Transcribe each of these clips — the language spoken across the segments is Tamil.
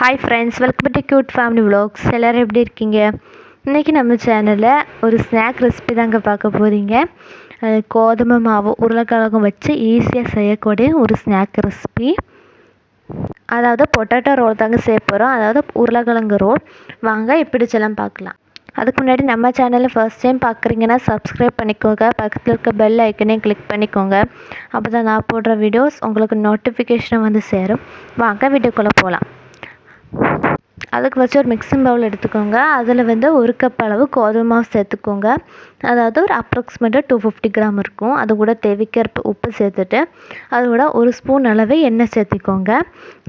Hi friends, welcome to cute family vlogs. எல்லோரும் எப்படி இருக்கீங்க? இன்றைக்கி நம்ம சேனலில் ஒரு ஸ்நாக் ரெசிபி தாங்க பார்க்க போகிறீங்க. கோதுமை மாவு உருளைக்கிழங்கும் வச்சு ஈஸியாக செய்யக்கூடிய ஒரு ஸ்நாக் ரெசிபி. அதாவது பொட்டேட்டோ ரோல் தாங்க செய்ய போகிறோம். அதாவது உருளைக்கிழங்கு ரோல். வாங்க எப்படி செய்யலாம் பார்க்கலாம். அதுக்கு முன்னாடி நம்ம சேனலில் ஃபர்ஸ்ட் டைம் பார்க்குறீங்கன்னா சப்ஸ்கிரைப் பண்ணிக்கோங்க. பக்கத்தில் இருக்க பெல் ஐக்கனையும் கிளிக் பண்ணிக்கோங்க. அப்போ தான் நான் போடுற வீடியோஸ் உங்களுக்கு நோட்டிஃபிகேஷன் வந்து சேரும். வாங்க வீடியோக்குள்ளே போகலாம். அதுக்கு வச்சு ஒரு மிக்சிங் பவுல் எடுத்துக்கோங்க. அதில் வந்து 1 கப் அளவு கோதுமை மாவு சேர்த்துக்கோங்க. அதாவது ஒரு அப்ராக்சிமேட்டாக 250 கிராம் இருக்கும். அது கூட தேவைக்கேற்ப உப்பு சேர்த்துட்டு அது கூட 1 ஸ்பூன் அளவு எண்ணெய் சேர்த்துக்கோங்க.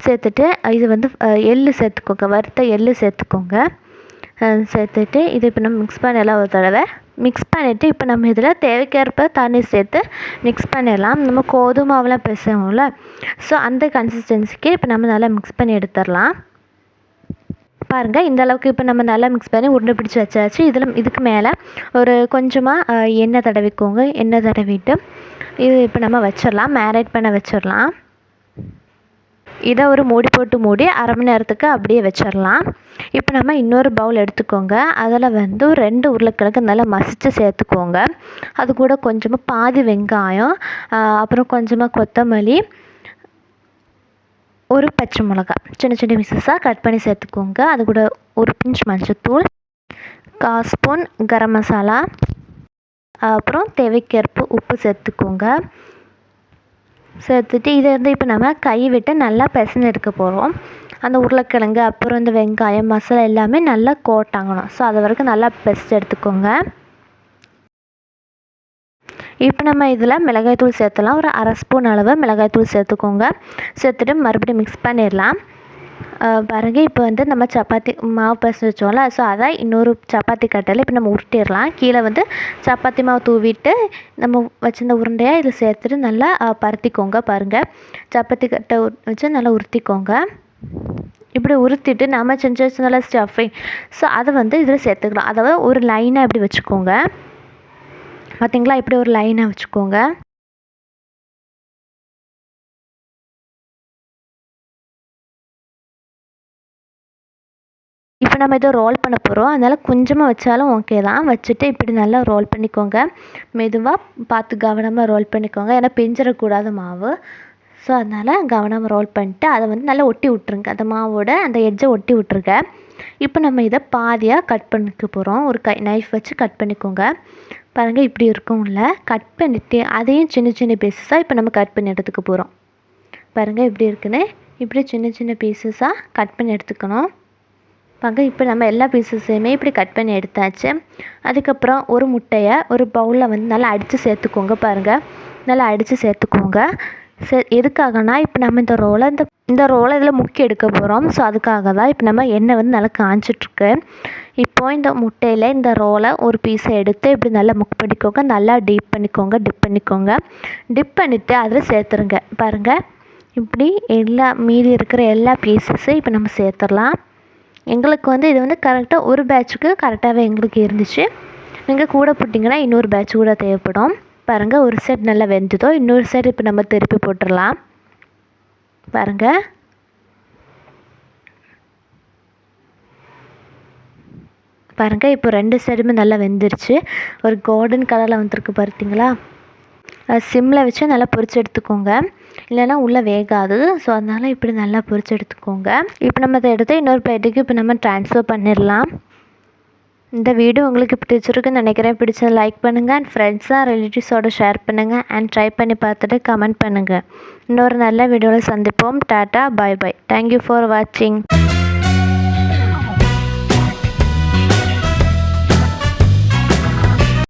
சேர்த்துட்டு இது வந்து எள்ளு சேர்த்துக்கோங்க. வறுத்த எள்ளு சேர்த்துக்கோங்க. சேர்த்துட்டு இது இப்போ நம்ம மிக்ஸ் பண்ணிடலாம். ஒரு தடவை மிக்ஸ் பண்ணிவிட்டு இப்போ நம்ம இதில் தேவைக்கேற்ப தண்ணி சேர்த்து மிக்ஸ் பண்ணிடலாம். நம்ம கோதுமை மாவுலாம் பேசுவோம்ல, ஸோ அந்த கன்சிஸ்டன்சிக்கு இப்போ நம்ம நல்லா மிக்ஸ் பண்ணி எடுத்துடலாம். பாருங்கள், இந்த அளவுக்கு இப்போ நம்ம நல்லா மிக்ஸ் பண்ணி உருண்டை பிடிச்சி வச்சாச்சு. இதுக்கு மேலே ஒரு கொஞ்சமாக எண்ணெய் தடவிக்கோங்க. எண்ணெய் தடவிட்டு இது இப்போ நம்ம வச்சிடலாம், மேரினேட் பண்ண வச்சிடலாம். இதை ஒரு மூடி போட்டு மூடி அரை மணி நேரத்துக்கு அப்படியே வச்சிடலாம். இப்போ நம்ம இன்னொரு பவுல் எடுத்துக்கோங்க. அதில் வந்து 2 உருளைக்கிழங்கு நல்லா மசித்து சேர்த்துக்கோங்க. அது கூட கொஞ்சமாக பாதி வெங்காயம், அப்புறம் கொஞ்சமாக கொத்தமல்லி, ஒரு பச்சை மிளகாய் சின்ன சின்ன பீசஸாக கட் பண்ணி சேர்த்துக்கோங்க. அது கூட ஒரு பிஞ்ச் மஞ்சத்தூள், 1/4 ஸ்பூன் கரம் மசாலா, அப்புறம் தேவைக்கேற்ப உப்பு சேர்த்துக்கோங்க. சேர்த்துட்டு இதை வந்து இப்போ நம்ம கை விட்டு நல்லா பிசைஞ்சு எடுக்க போகிறோம். அந்த உருளைக்கிழங்கு அப்புறம் இந்த வெங்காயம் மசாலா எல்லாமே நல்லா கோட்டாங்கணும். ஸோ அது வரைக்கும் நல்லா பிசைஞ்சு எடுத்துக்கோங்க. இப்போ நம்ம இதில் மிளகாய்த்தூள் சேர்த்துலாம். ஒரு 1/2 ஸ்பூன் அளவு மிளகாய்த்தூள் சேர்த்துக்கோங்க. சேர்த்துட்டு மறுபடியும் மிக்ஸ் பண்ணிடலாம். பாருங்கள், இப்போ வந்து நம்ம சப்பாத்தி மாவு பிசைஞ்சு வச்சோம்ல, ஸோ அதை இன்னொரு சப்பாத்தி கட்டையில் இப்போ நம்ம உருட்டிடலாம். கீழே வந்து சப்பாத்தி மாவு தூவிட்டு நம்ம வச்சிருந்த உருண்டையை இதில் சேர்த்துட்டு நல்லா பரத்திக்கோங்க. பாருங்கள், சப்பாத்தி கட்டை வச்சு நல்லா உருட்டிக்கோங்க. இப்படி உருட்டிட்டு நம்ம செஞ்சு வச்சதுனால ஸ்டஃபிங், ஸோ அதை வந்து இதில் சேர்த்துக்கலாம். அதாவது ஒரு லைனாக இப்படி வச்சுக்கோங்க. பார்த்தீங்களா, இப்படி ஒரு லைனாக வச்சுக்கோங்க. இப்போ நம்ம இதை ரோல் பண்ண போகிறோம். அதனால் கொஞ்சமாக வச்சாலும் ஓகே தான். வச்சுட்டு இப்படி நல்லா ரோல் பண்ணிக்கோங்க. மெதுவாக பார்த்து கவனமாக ரோல் பண்ணிக்கோங்க. ஏன்னா பிஞ்சிடக்கூடாது மாவு. ஸோ அதனால் கவனமாக ரோல் பண்ணிட்டு அதை வந்து நல்லா ஒட்டி விட்ருங்க. அந்த மாவோட அந்த எட்ஜை ஒட்டி விட்ருங்க. இப்போ நம்ம இதை பாதியாக கட் பண்ணிக்க போகிறோம். ஒரு நைஃப் வச்சு கட் பண்ணிக்கோங்க. பாருங்கள், இப்படி இருக்கும்ல. கட் பண்ணிவிட்டு அதையும் சின்ன சின்ன பீசஸாக இப்போ நம்ம கட் பண்ணி எடுத்துக்க போகிறோம். பாருங்கள் எப்படி இருக்குன்னு. இப்படி சின்ன சின்ன பீசஸாக கட் பண்ணி எடுத்துக்கணும். பாருங்கள், இப்போ நம்ம எல்லா பீசஸையுமே இப்படி கட் பண்ணி எடுத்தாச்சு. அதுக்கப்புறம் ஒரு முட்டையை ஒரு பவுலில் வந்து நல்லா அடித்து சேர்த்துக்கோங்க. பாருங்கள், நல்லா அடித்து சேர்த்துக்கோங்க. எதுக்காகனா இப்போ நம்ம இந்த ரோலை இதில் முக்கி எடுக்க போகிறோம். ஸோ அதுக்காக தான் இப்போ நம்ம எண்ணெய் வந்து நல்லா காய்ச்சிட்ருக்கு. இப்போது இந்த முட்டையில் இந்த ரோலை ஒரு பீஸை எடுத்து இப்படி நல்லா முக் பண்ணிக்கோங்க. நல்லா டிப் பண்ணிக்கோங்க. டிப் பண்ணிவிட்டு அதில் சேர்த்துருங்க. பாருங்கள், இப்படி மீதி இருக்கிற எல்லா பீசஸும் இப்போ நம்ம சேர்த்துடலாம். எங்களுக்கு வந்து இது வந்து கரெக்டாக ஒரு பேட்சுக்கு கரெக்டாகவே எங்களுக்கு இருந்துச்சு. நீங்கள் கூட போட்டிங்கன்னா இன்னொரு பேட்ச் கூட தேவைப்படும். பாருங்கள், ஒரு சைடு நல்லா வெந்ததோ, இன்னொரு சைடு இப்போ நம்ம திருப்பி போட்டுடலாம். பாருங்கள், இப்போ 2 சைடுமே நல்லா வெந்துருச்சு. ஒரு கோல்டன் கலரில் வந்துருக்கு பார்த்தீங்களா. சிம்மில் வச்சு நல்லா பொரிச்சு எடுத்துக்கோங்க, இல்லைன்னா உள்ளே வேகாது. ஸோ அதனால் இப்படி நல்லா பொரிச்சு எடுத்துக்கோங்க. இப்போ நம்ம அதை எடுத்து இன்னொரு பிளேட்டுக்கு இப்போ நம்ம ட்ரான்ஸ்ஃபர் பண்ணிடலாம். இந்த வீடியோ உங்களுக்கு பிடிச்சிருக்குன்னு நினைக்கிறேன். பிடிச்ச லைக் பண்ணுங்கள். அண்ட் ஃப்ரெண்ட்ஸாக ரிலேட்டிவ்ஸோடு ஷேர் பண்ணுங்கள். அண்ட் ட்ரை பண்ணி பார்த்துட்டு கமெண்ட் பண்ணுங்கள். இன்னொரு நல்ல வீடியோவில் சந்திப்போம். டாட்டா, பை பை. தேங்க்யூ ஃபார் வாட்சிங்.